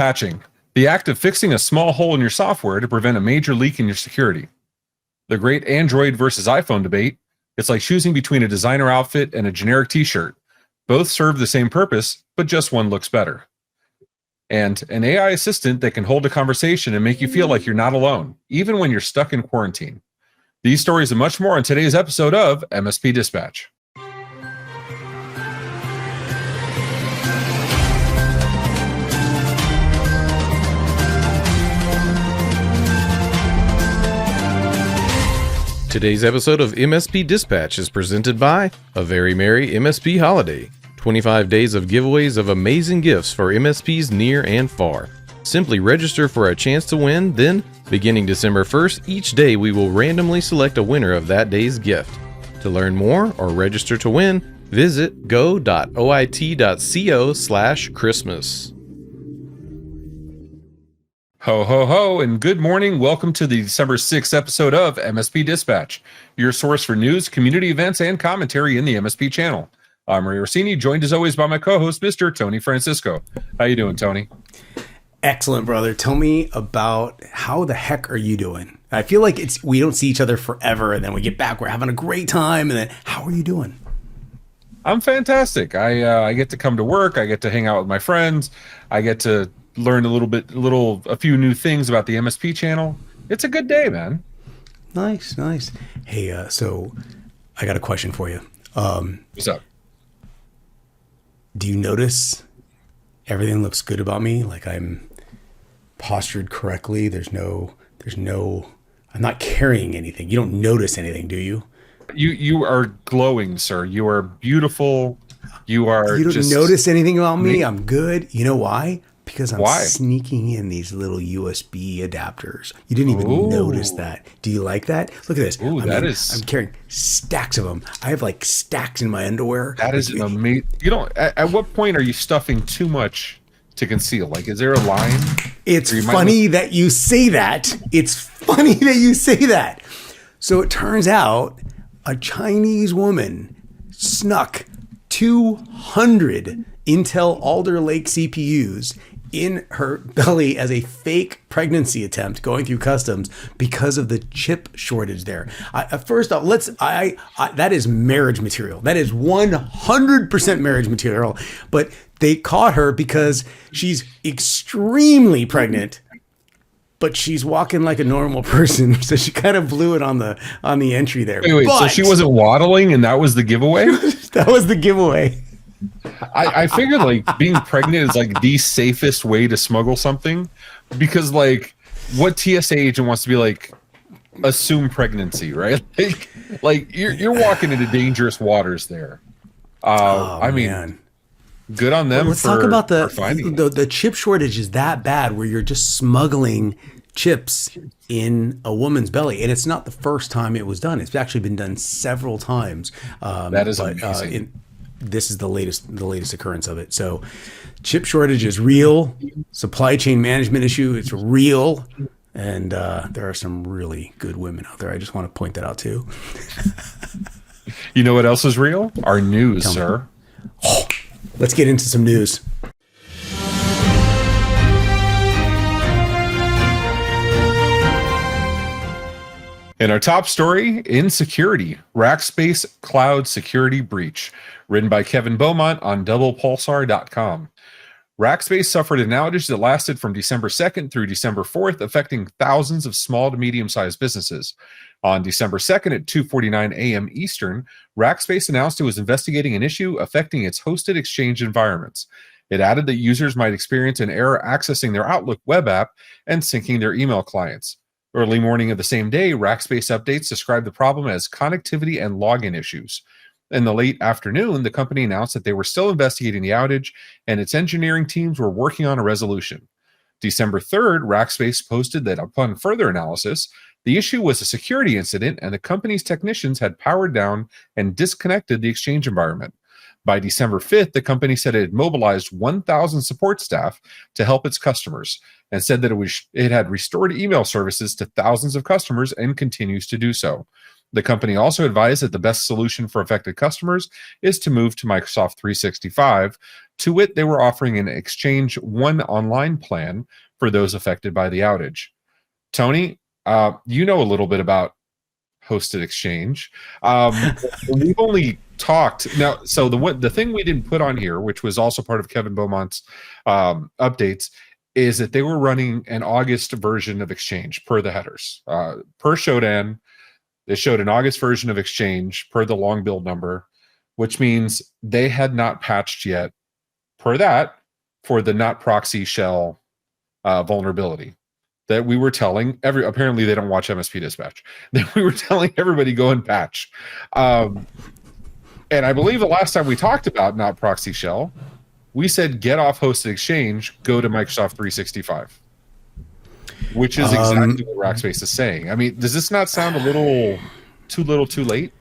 Patching, the act of fixing a small hole in your software to prevent a major leak in your security. The great Android versus iPhone debate, it's like choosing between a designer outfit and a generic t-shirt. Both serve the same purpose, but just one looks better. And an AI assistant that can hold a conversation and make you feel like you're not alone, even when you're stuck in quarantine. These stories and much more on today's episode of MSP Dispatch. Today's episode of MSP Dispatch is presented by a very merry MSP holiday. 25 days of giveaways of amazing gifts for MSPs near and far. Simply register for a chance to win, then, beginning December 1st, each day we will randomly select a winner of that day's gift. To learn more or register to win, visit go.oit.co/Christmas. Ho, ho, ho, and good morning. Welcome to the December 6th episode of MSP Dispatch, your source for news, community events, and commentary in the MSP channel. I'm Orsini, joined as always by my co-host, Mr. Tony Francisco. How you doing, Tony? Excellent, brother. Tell me about how the heck are you doing? I feel like we don't see each other forever, and then we get back, we're having a great time, and then how are you doing? I'm fantastic. I get to come to work. I get to hang out with my friends. I get to learn a few new things about the MSP channel. It's a good day, man. Nice. Hey, so I got a question for you. What's up? Do you notice everything looks good about me? Like I'm postured correctly. I'm not carrying anything. You don't notice anything, do you? You are glowing, sir. You are beautiful. You don't notice anything about me. I'm good. You know why? Because I'm Why? sneaking in these little USB adapters. You didn't even notice that. Do you like that? Look at this. Ooh, I'm carrying stacks of them. I have like stacks in my underwear. That is amazing. At what point are you stuffing too much to conceal? Like, is there a line? It's funny that you say that. So it turns out a Chinese woman snuck 200 Intel Alder Lake CPUs in her belly as a fake pregnancy attempt going through customs because of the chip shortage there. First off, that is marriage material. That is 100% marriage material. But they caught her because she's extremely pregnant, but she's walking like a normal person. So she kind of blew it on the entry there. Wait, so she wasn't waddling and that was the giveaway? That was the giveaway. I figured like being pregnant is like the safest way to smuggle something, because like what TSA agent wants to be like, assume pregnancy, right? Like you're walking into dangerous waters there. I mean, man. Good on them. Let's talk about the chip shortage is that bad where you're just smuggling chips in a woman's belly, and it's not the first time it was done. It's actually been done several times. That is amazing. This is the latest occurrence of it. So chip shortage is real. Supply chain management issue, it's real. And there are some really good women out there. I just want to point that out too. You know what else is real? Our news, sir. Oh, let's get into some news. In our top story, in security, Rackspace Cloud Security Breach, written by Kevin Beaumont on doublepulsar.com. Rackspace suffered an outage that lasted from December 2nd through December 4th, affecting thousands of small to medium-sized businesses. On December 2nd at 2:49 a.m. Eastern, Rackspace announced it was investigating an issue affecting its hosted Exchange environments. It added that users might experience an error accessing their Outlook web app and syncing their email clients. Early morning of the same day, Rackspace updates described the problem as connectivity and login issues. In the late afternoon, the company announced that they were still investigating the outage and its engineering teams were working on a resolution. December 3rd, Rackspace posted that upon further analysis, the issue was a security incident and the company's technicians had powered down and disconnected the Exchange environment. By December 5th, the company said it had mobilized 1,000 support staff to help its customers and said that it had restored email services to thousands of customers and continues to do so. The company also advised that the best solution for affected customers is to move to Microsoft 365 To wit, they were offering an Exchange One online plan for those affected by the outage. Tony, you know a little bit about hosted Exchange. We've only talked now. So the thing we didn't put on here, which was also part of Kevin Beaumont's updates, is that they were running an August version of Exchange per the headers. Per Shodan, they showed an August version of Exchange per the long build number, which means they had not patched yet per that for the not proxy shell vulnerability that we were telling apparently they don't watch MSP Dispatch, that we were telling everybody go and patch. And I believe the last time we talked about not proxy shell, we said get off hosted Exchange, go to Microsoft 365, which is exactly what Rackspace is saying. I mean, does this not sound a little too late?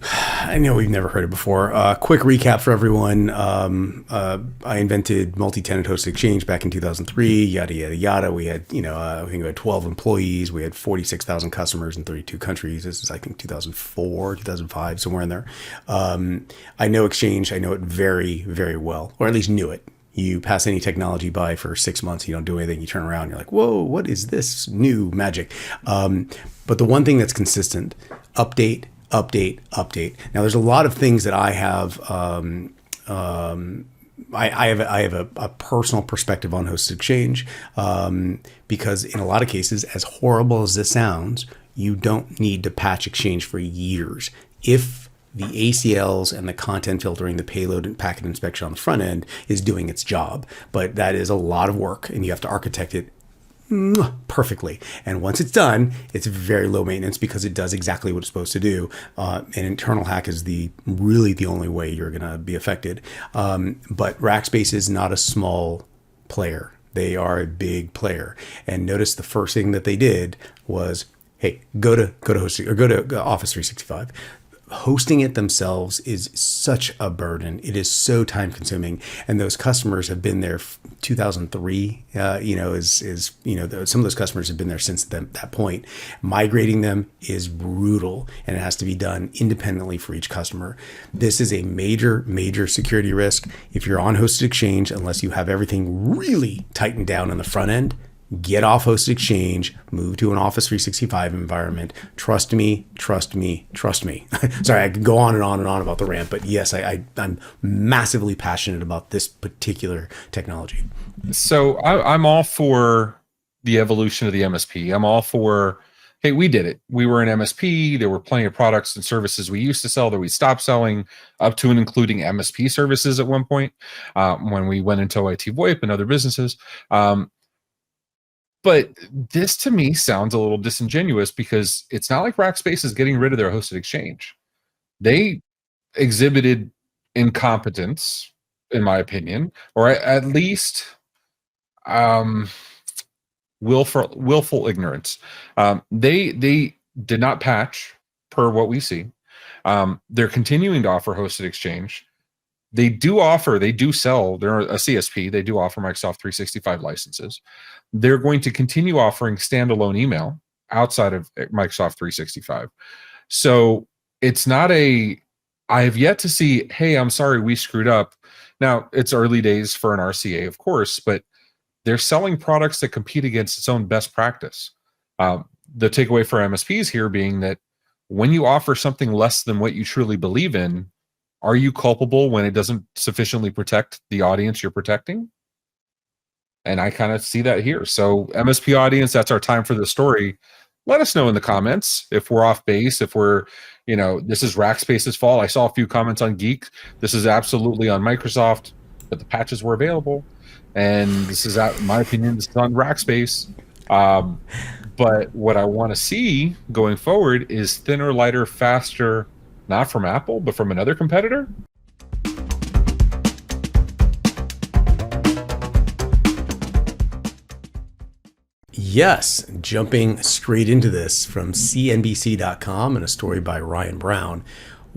I know we've never heard it before. Quick recap for everyone. I invented multi-tenant hosted Exchange back in 2003, yada, yada, yada. We had, I think we had 12 employees. We had 46,000 customers in 32 countries. This is, I think, 2004, 2005, somewhere in there. I know Exchange. I know it very, very well, or at least knew it. You pass any technology by for 6 months, you don't do anything, you turn around, you're like, whoa, what is this new magic? But the one thing that's consistent, update. Now, there's a lot of things that I have. I have a personal perspective on hosted Exchange because in a lot of cases, as horrible as this sounds, you don't need to patch Exchange for years if the ACLs and the content filtering, the payload and packet inspection on the front end is doing its job. But that is a lot of work, and you have to architect it perfectly. And once it's done, it's very low maintenance because it does exactly what it's supposed to do. An internal hack is really the only way you're going to be affected. But Rackspace is not a small player. They are a big player. And notice the first thing that they did was, hey, go to hosting or go to Office 365. Hosting it themselves is such a burden. It is so time consuming. And those customers have been there 2003, some of those customers have been there since that point. Migrating them is brutal, and it has to be done independently for each customer. This is a major, major security risk. If you're on hosted Exchange, unless you have everything really tightened down on the front end, get off hosted Exchange, move to an Office 365 environment. Trust me. Sorry, I could go on and on and on about the rant, but yes, I'm massively passionate about this particular technology. So I'm all for the evolution of the MSP. I'm all for, hey, we did it. We were an MSP. There were plenty of products and services we used to sell that we stopped selling, up to and including MSP services at one point when we went into IT VoIP and other businesses. But this to me sounds a little disingenuous because it's not like Rackspace is getting rid of their hosted Exchange. They exhibited incompetence, in my opinion, or at least willful ignorance. They did not patch per what we see. They're continuing to offer hosted Exchange. They do sell, they're a CSP, they do offer Microsoft 365 licenses. They're going to continue offering standalone email outside of Microsoft 365. So it's not I have yet to see, hey, I'm sorry, we screwed up. Now, it's early days for an RCA, of course, but they're selling products that compete against its own best practice. The takeaway for MSPs here being that when you offer something less than what you truly believe in, are you culpable when it doesn't sufficiently protect the audience you're protecting? And I kind of see that here. So MSP audience, that's our time for the story. Let us know in the comments if we're off base, if we're, this is Rackspace's fault. I saw a few comments on Geek. This is absolutely on Microsoft, but the patches were available. And this is, in my opinion, this is on Rackspace. But what I want to see going forward is thinner, lighter, faster, not from Apple, but from another competitor. Yes, jumping straight into this from CNBC.com and a story by Ryan Brown.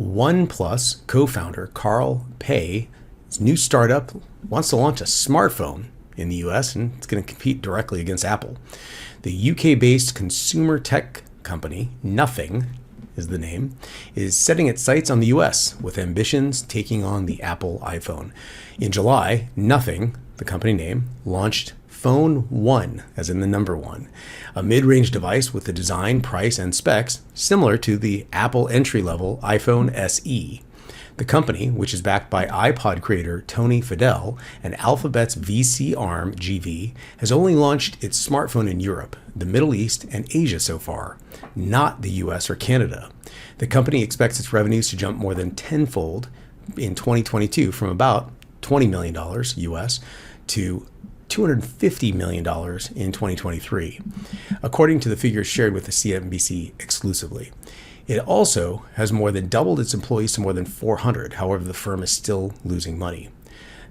OnePlus co-founder Carl Pei, his new startup, wants to launch a smartphone in the US, and it's going to compete directly against Apple. The UK-based consumer tech company, Nothing, is the name, is setting its sights on the US with ambitions taking on the Apple iPhone. In July, Nothing, the company name, launched Phone 1, as in the number 1, a mid-range device with the design, price, and specs similar to the Apple entry-level iPhone SE. The company, which is backed by iPod creator Tony Fadell and Alphabet's VC arm GV, has only launched its smartphone in Europe, the Middle East, and Asia so far, not the US or Canada. The company expects its revenues to jump more than tenfold in 2022 from about $20 million US to $250 million in 2023, according to the figures shared with the CNBC exclusively. It also has more than doubled its employees to more than 400. However, the firm is still losing money.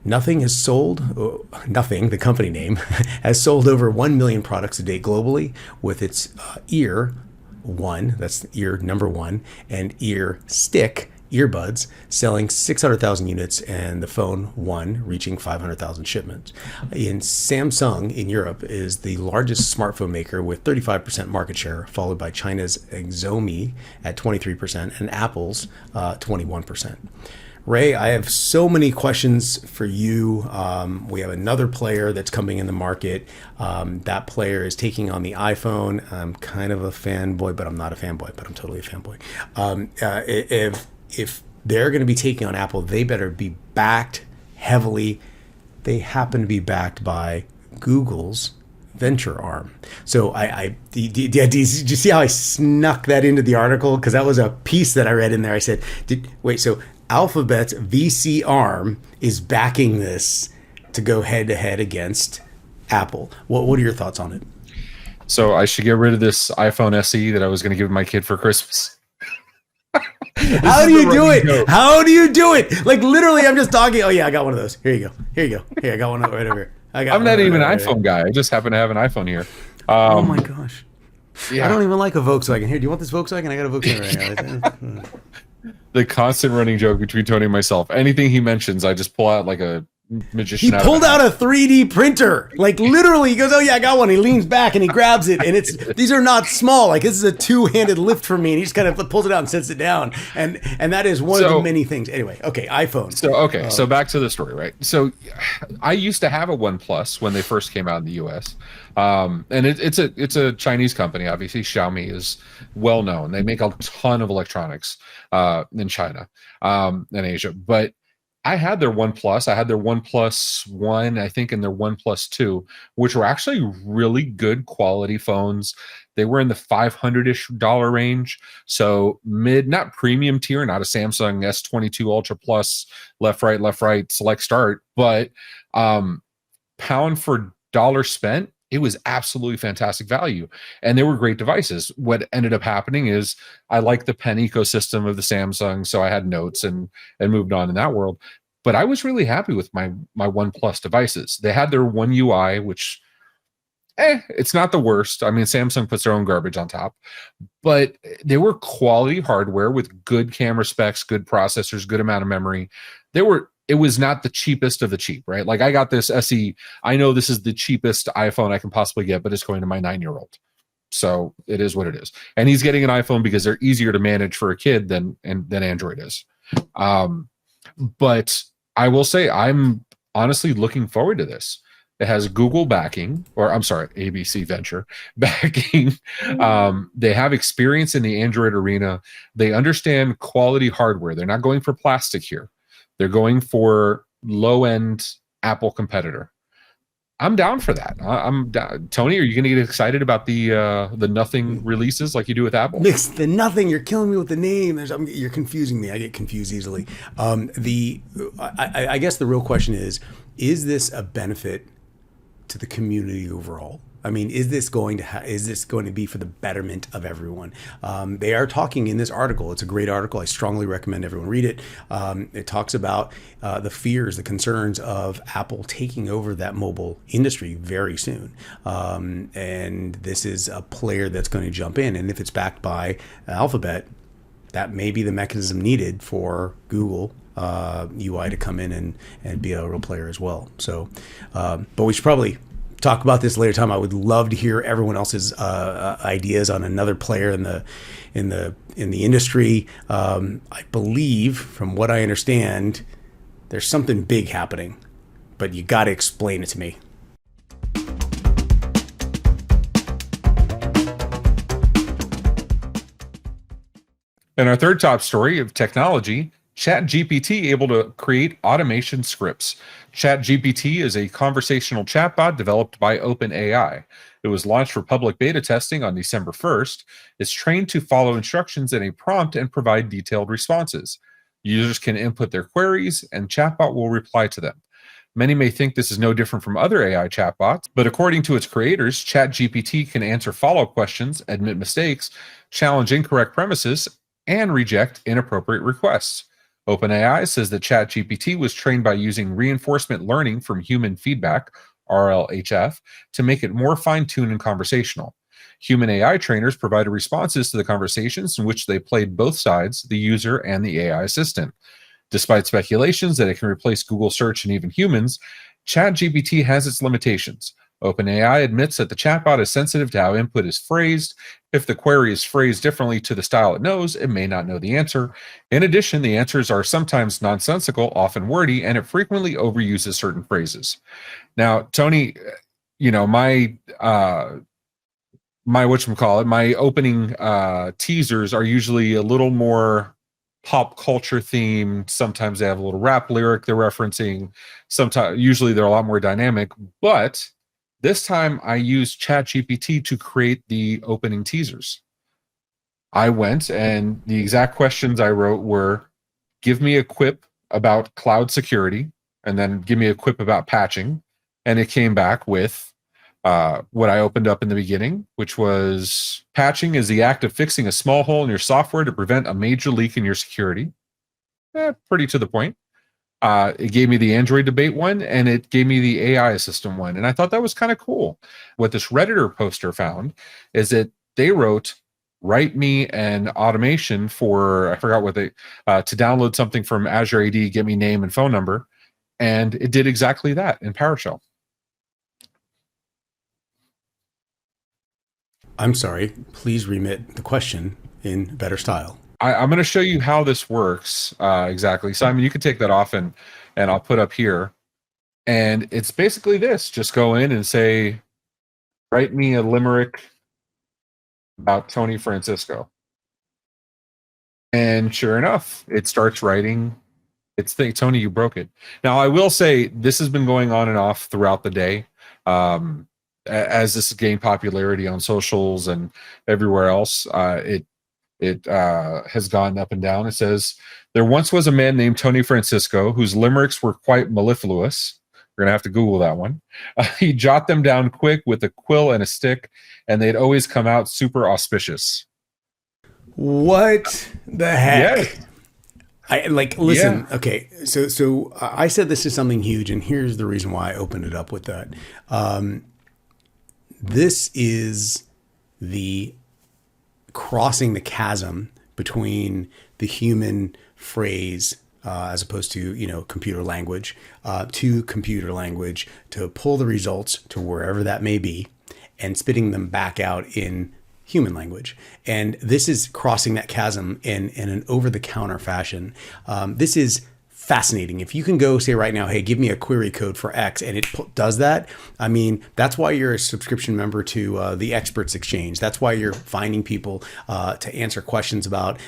Nothing, the company name, has sold over 1 million products a day globally, with its Ear 1, that's Ear number 1, and Ear Stick earbuds selling 600,000 units, and the Phone 1 reaching 500,000 shipments. Samsung in Europe is the largest smartphone maker with 35% market share, followed by China's Xiaomi at 23% and Apple's 21%. Ray, I have so many questions for you. We have another player that's coming in the market. That player is taking on the iPhone. I'm kind of a fanboy, but I'm not a fanboy, but I'm totally a fanboy. If they're going to be taking on Apple, they better be backed heavily. They happen to be backed by Google's venture arm. So did you see how I snuck that into the article? Because that was a piece that I read in there. I said, so Alphabet's VC arm is backing this to go head to head against Apple. What are your thoughts on it? So I should get rid of this iPhone SE that I was going to give my kid for Christmas. How do you do it? Joke. How do you do it? Like literally, I'm just talking. Oh yeah, I got one of those. Here you go. Here, I got one right over here. I'm not even an iPhone guy. I just happen to have an iPhone here. Oh my gosh. Yeah. I don't even like a Volkswagen. Here, do you want this Volkswagen? I got a Volkswagen right now. The constant running joke between Tony and myself. Anything he mentions, I just pull out like a magician. He pulled out a 3D printer. Like literally, he goes, "Oh yeah, I got one." He leans back and he grabs it, and these are not small. Like this is a two-handed lift for me, and he just kind of pulls it out and sets it down. And that is one of the many things. Anyway, okay, iPhone. So back to the story, right? So I used to have a OnePlus when they first came out in the US. And it's a Chinese company. Obviously, Xiaomi is well known. They make a ton of electronics in China and Asia. But I had their OnePlus. I had their OnePlus 1, I think, and their OnePlus 2, which were actually really good quality phones. They were in the $500-ish range. So not premium tier, not a Samsung S22 Ultra Plus, left, right, select, start, but pound for dollar spent, it was absolutely fantastic value. And they were great devices. What ended up happening is I like the pen ecosystem of the Samsung, so I had Notes and moved on in that world. But I was really happy with my OnePlus devices. They had their One UI, which, it's not the worst. I mean, Samsung puts their own garbage on top. But they were quality hardware with good camera specs, good processors, good amount of memory. It was not the cheapest of the cheap, right? Like I got this SE. I know this is the cheapest iPhone I can possibly get, but it's going to my 9-year-old. So it is what it is. And he's getting an iPhone because they're easier to manage for a kid than Android is. But I will say I'm honestly looking forward to this. It has Google backing, or I'm sorry, ABC Venture backing. They have experience in the Android arena. They understand quality hardware. They're not going for plastic here. They're going for low-end Apple competitor. I'm down for that. I'm down. Tony, are you going to get excited about the Nothing releases like you do with Apple? Mix the Nothing. You're killing me with the name. You're confusing me. I get confused easily. I guess the real question is this a benefit to the community overall? I mean, is this going to be for the betterment of everyone? They are talking in this article. It's a great article. I strongly recommend everyone read it. It talks about the fears, the concerns of Apple taking over that mobile industry very soon. And this is a player that's going to jump in. And if it's backed by Alphabet, that may be the mechanism needed for Google UI to come in and be a real player as well. So, but we should probably talk about this later time. I would love to hear everyone else's ideas on another player in the industry. I believe, from what I understand, there's something big happening, but you got to explain it to me. And our third top story of technology, ChatGPT able to create automation scripts. ChatGPT is a conversational chatbot developed by OpenAI. It was launched for public beta testing on December 1st. It's trained to follow instructions in a prompt and provide detailed responses. Users can input their queries, and chatbot will reply to them. Many may think this is no different from other AI chatbots, but according to its creators, ChatGPT can answer follow-up questions, admit mistakes, challenge incorrect premises, and reject inappropriate requests. OpenAI says that ChatGPT was trained by using reinforcement learning from human feedback, RLHF, to make it more fine-tuned and conversational. Human AI trainers provided responses to the conversations in which they played both sides, the user and the AI assistant. Despite speculations that it can replace Google search and even humans, ChatGPT has its limitations. OpenAI admits that the chatbot is sensitive to how input is phrased. If the query is phrased differently to the style it knows, it may not know the answer. In addition, the answers are sometimes nonsensical, often wordy, and it frequently overuses certain phrases. Now, Tony, my my opening teasers are usually a little more pop culture themed. Sometimes they have a little rap lyric they're referencing. Usually they're a lot more dynamic, but this time I used ChatGPT to create the opening teasers. I went and the exact questions I wrote were, give me a quip about cloud security, and then give me a quip about patching. And it came back with what I opened up in the beginning, which was, patching is the act of fixing a small hole in your software to prevent a major leak in your security. Pretty to the point. It gave me the Android debate one, and it gave me the AI assistant one. And I thought that was kind of cool. What this Redditor poster found is that they wrote, write me an automation for, I forgot what they, to download something from Azure AD, get me name and phone number. And it did exactly that in PowerShell. I'm sorry, please remit the question in better style. I'm going to show you how this works exactly. Simon, you can take that off and I'll put up here. And it's basically this. Just go in and say, write me a limerick about Tony Francisco. And sure enough, it starts writing. It's Tony, you broke it. Now, I will say this has been going on and off throughout the day. As this has gained popularity on socials and everywhere else, it has gone up and down. It says, there once was a man named Tony Francisco whose limericks were quite mellifluous. We're going to have to Google that one. He'd jot them down quick with a quill and a stick, and they'd always come out super auspicious. What the heck? Yeah. Listen, yeah. Okay. So I said this is something huge, and here's the reason why I opened it up with that. This is the crossing the chasm between the human phrase as opposed to computer language to computer language to pull the results to wherever that may be and spitting them back out in human language. And this is crossing that chasm in an over-the-counter fashion. This is fascinating. If you can go say right now, hey, give me a query code for X, and it does that. I mean, that's why you're a subscription member to the Experts Exchange. That's why you're finding people to answer questions about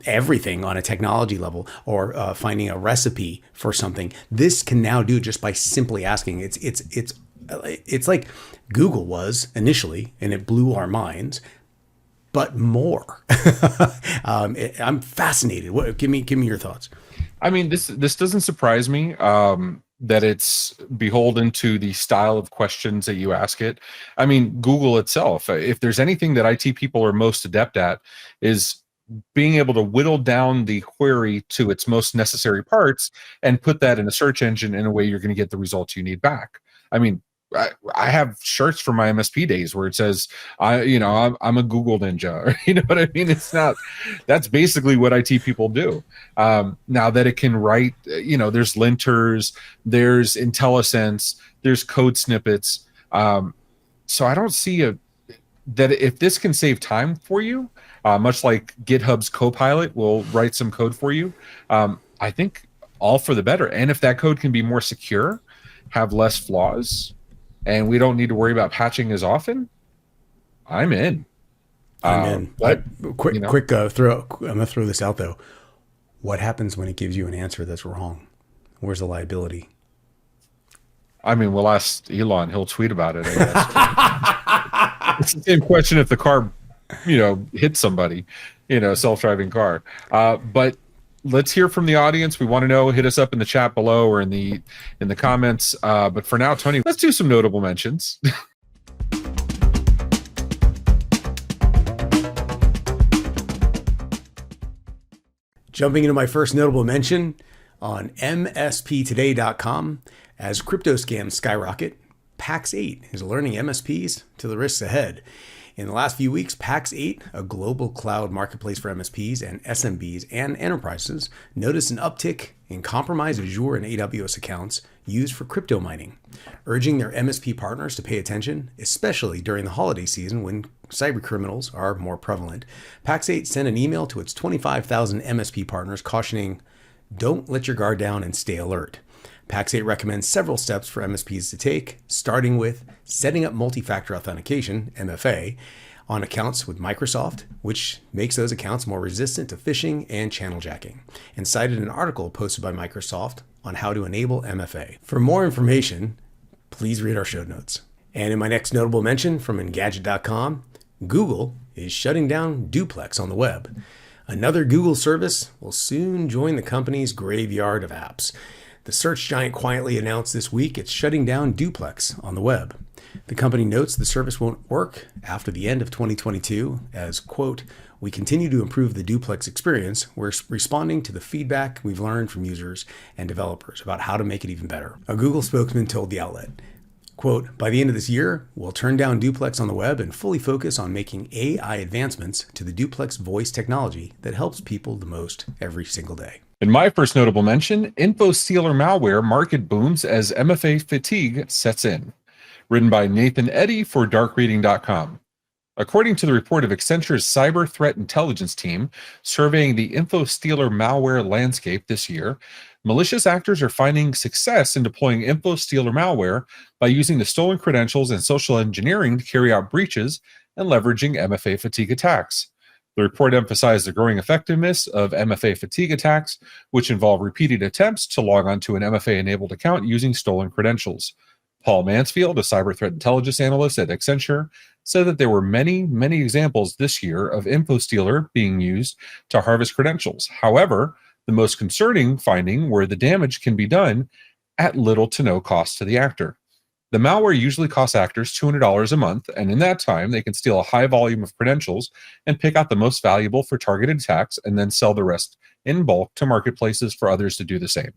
everything on a technology level, or finding a recipe for something. This can now do just by simply asking. It's like Google was initially, and it blew our minds, but more. I'm fascinated. Give me your thoughts. I mean, this doesn't surprise me that it's beholden to the style of questions that you ask it. I mean, Google itself, if there's anything that IT people are most adept at, is being able to whittle down the query to its most necessary parts and put that in a search engine in a way you're going to get the results you need back. I mean, I have shirts from my MSP days where it says, I'm a Google ninja. You know what I mean? That's basically what IT people do. Now that it can write, there's linters, there's IntelliSense, there's code snippets. So I don't see that if this can save time for you, much like GitHub's Copilot will write some code for you, I think all for the better. And if that code can be more secure, have less flaws, and we don't need to worry about patching as often, I'm in. But quick throw. I'm gonna throw this out though. What happens when it gives you an answer that's wrong? Where's the liability? I mean, we'll ask Elon. He'll tweet about it, I guess. It's the same question if the car, hits somebody, self-driving car. But let's hear from the audience. We want to know. Hit us up in the chat below or in the comments. But for now, Tony, let's do some notable mentions. Jumping into my first notable mention on MSPtoday.com, as crypto scams skyrocket, PAX 8 is alerting MSPs to the risks ahead. In the last few weeks, PAX 8, a global cloud marketplace for MSPs and SMBs and enterprises, noticed an uptick in compromised Azure and AWS accounts used for crypto mining, urging their MSP partners to pay attention, especially during the holiday season when cybercriminals are more prevalent. PAX 8 sent an email to its 25,000 MSP partners cautioning, "Don't let your guard down and stay alert." PAX 8 recommends several steps for MSPs to take, starting with setting up multi-factor authentication, MFA, on accounts with Microsoft, which makes those accounts more resistant to phishing and channel jacking, and cited an article posted by Microsoft on how to enable MFA. For more information, please read our show notes. And in my next notable mention from Engadget.com, Google is shutting down Duplex on the web. Another Google service will soon join the company's graveyard of apps. The search giant quietly announced this week it's shutting down Duplex on the web. The company notes the service won't work after the end of 2022 as, quote, "We continue to improve the Duplex experience. We're responding to the feedback we've learned from users and developers about how to make it even better." A Google spokesman told the outlet, quote, "By the end of this year, we'll turn down Duplex on the web and fully focus on making AI advancements to the Duplex voice technology that helps people the most every single day." In my first notable mention, Infostealer malware market booms as MFA fatigue sets in. Written by Nathan Eddy for darkreading.com. According to the report of Accenture's Cyber Threat Intelligence team surveying the Infostealer malware landscape this year, malicious actors are finding success in deploying Infostealer malware by using the stolen credentials and social engineering to carry out breaches and leveraging MFA fatigue attacks. The report emphasized the growing effectiveness of MFA fatigue attacks, which involve repeated attempts to log onto an MFA-enabled account using stolen credentials. Paul Mansfield, a cyber threat intelligence analyst at Accenture, said that there were many examples this year of Infostealer being used to harvest credentials. However, the most concerning finding where the damage can be done at little to no cost to the actor. The malware usually costs actors $200 a month, and in that time, they can steal a high volume of credentials and pick out the most valuable for targeted attacks and then sell the rest in bulk to marketplaces for others to do the same.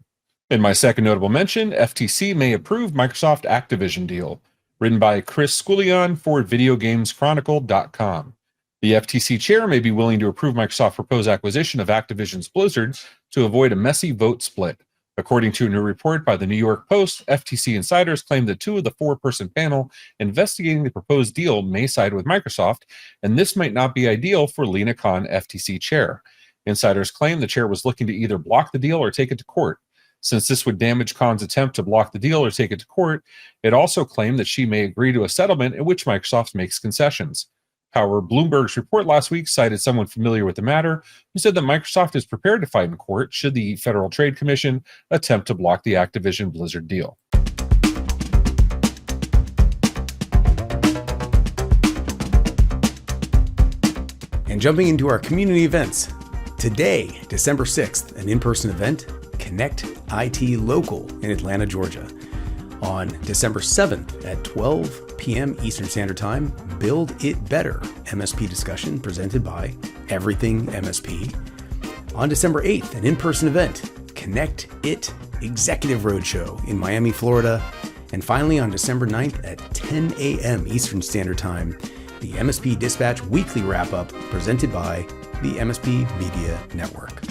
In my second notable mention, FTC may approve Microsoft Activision deal. Written by Chris Scullion for VideoGamesChronicle.com. The FTC chair may be willing to approve Microsoft's proposed acquisition of Activision's Blizzard to avoid a messy vote split. According to a new report by the New York Post, FTC insiders claim that 2 of the 4-person panel investigating the proposed deal may side with Microsoft, and this might not be ideal for Lena Khan, FTC chair. Insiders claim the chair was looking to either block the deal or take it to court. Since this would damage Khan's attempt to block the deal or take it to court, it also claimed that she may agree to a settlement in which Microsoft makes concessions. However, Bloomberg's report last week cited someone familiar with the matter who said that Microsoft is prepared to fight in court should the Federal Trade Commission attempt to block the Activision Blizzard deal. And jumping into our community events. Today, December 6th, an in-person event, Connect IT Local in Atlanta, Georgia. On December 7th at 12 p.m. Eastern Standard Time, Build It Better MSP discussion presented by Everything MSP. On December 8th, an in-person event, Connect It Executive Roadshow in Miami, Florida. And finally, on December 9th at 10 a.m. Eastern Standard Time, the MSP Dispatch Weekly Wrap-Up presented by the MSP Media Network.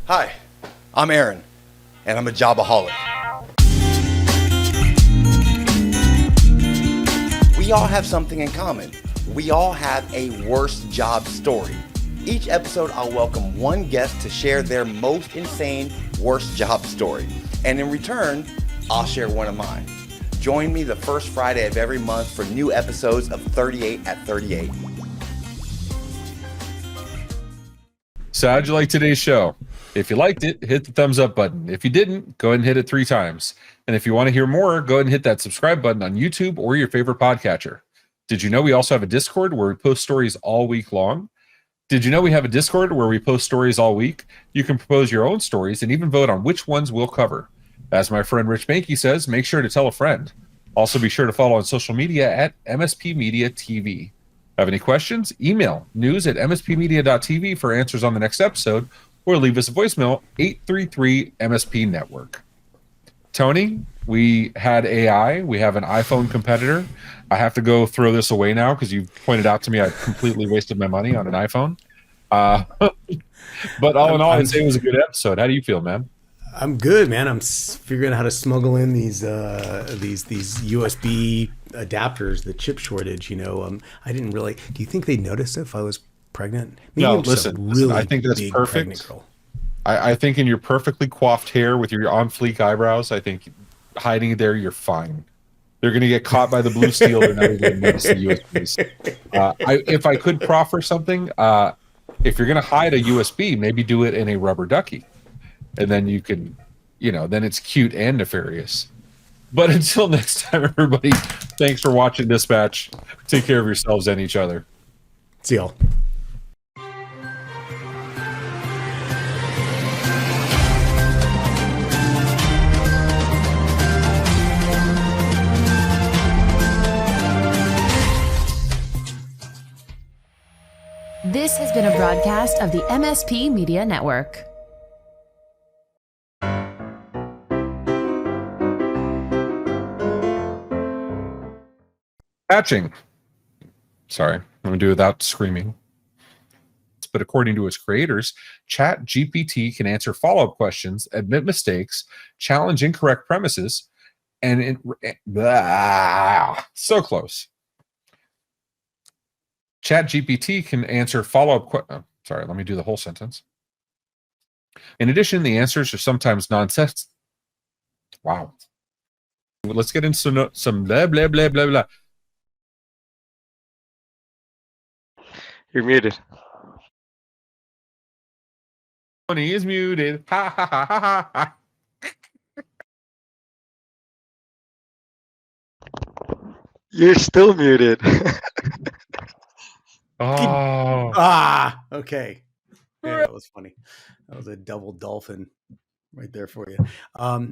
Hi, I'm Aaron, and I'm a jobaholic. We all have something in common. We all have a worst job story. Each episode, I'll welcome one guest to share their most insane worst job story. And in return, I'll share one of mine. Join me the first Friday of every month for new episodes of 38 at 38. So how'd you like today's show? If you liked it, hit the thumbs up button. If you didn't, go ahead and hit it 3 times. And if you want to hear more, go ahead and hit that subscribe button on YouTube or your favorite podcatcher. Did you know we also have a Discord where we post stories all week long? Did you know we have a Discord where we post stories all week? You can propose your own stories and even vote on which ones we'll cover. As my friend Rich Mankey says, make sure to tell a friend. Also be sure to follow on social media at MSP Media TV. Have any questions? Email news@mspmedia.tv for answers on the next episode, or leave us a voicemail, 833-MSP Network. Tony, we had AI. We have an iPhone competitor. I have to go throw this away now because you pointed out to me I completely wasted my money on an iPhone. But all in all, I'd say it was a good episode. How do you feel, man? I'm good, man. I'm figuring out how to smuggle in these USB adapters, the chip shortage. I didn't really. Do you think they noticed if I was pregnant? Maybe No, I'm just a listen. I think that's big perfect. pregnant girl. I think in your perfectly coiffed hair with your on fleek eyebrows, I think hiding it there, you're fine. They're going to get caught by the blue steel. They're not going to notice the USBs. If I could proffer something, if you're going to hide a USB, maybe do it in a rubber ducky. And then you can, then it's cute and nefarious. But until next time, everybody, thanks for watching Dispatch. Take care of yourselves and each other. See y'all. This has been a broadcast of the MSP Media Network. Patching. Sorry, I'm going to do it without screaming. But according to its creators, ChatGPT can answer follow-up questions, admit mistakes, challenge incorrect premises, and so close. ChatGPT can answer follow-up questions. Sorry, let me do the whole sentence. In addition, the answers are sometimes nonsense. Wow. Let's get into some blah, blah, blah, blah, blah. You're muted. Tony is muted. Ha ha ha ha ha. You're still muted. Oh. Okay. Yeah, that was funny. That was a double dolphin right there for you.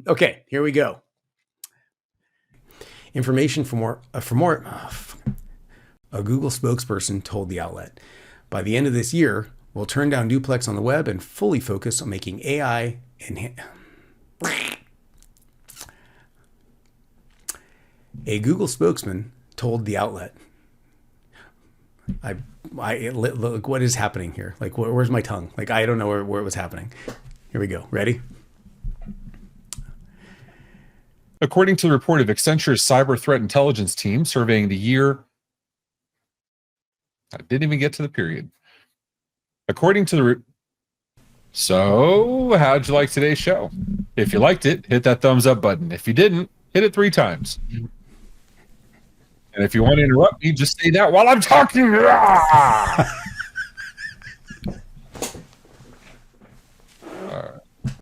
Okay, here we go. Information for more. A Google spokesperson told the outlet, by the end of this year, we'll turn down Duplex on the web and fully focus on making AI A Google spokesman told the outlet. Look, what is happening here? Like, where's my tongue? Like, I don't know where it was happening. Here we go. Ready? According to the report of Accenture's cyber threat intelligence team surveying the year, I didn't even get to the period. According to the So, how'd you like today's show? If you liked it, hit that thumbs up button. If you didn't, hit it 3 times. And if you want to interrupt me, just say that while I'm talking.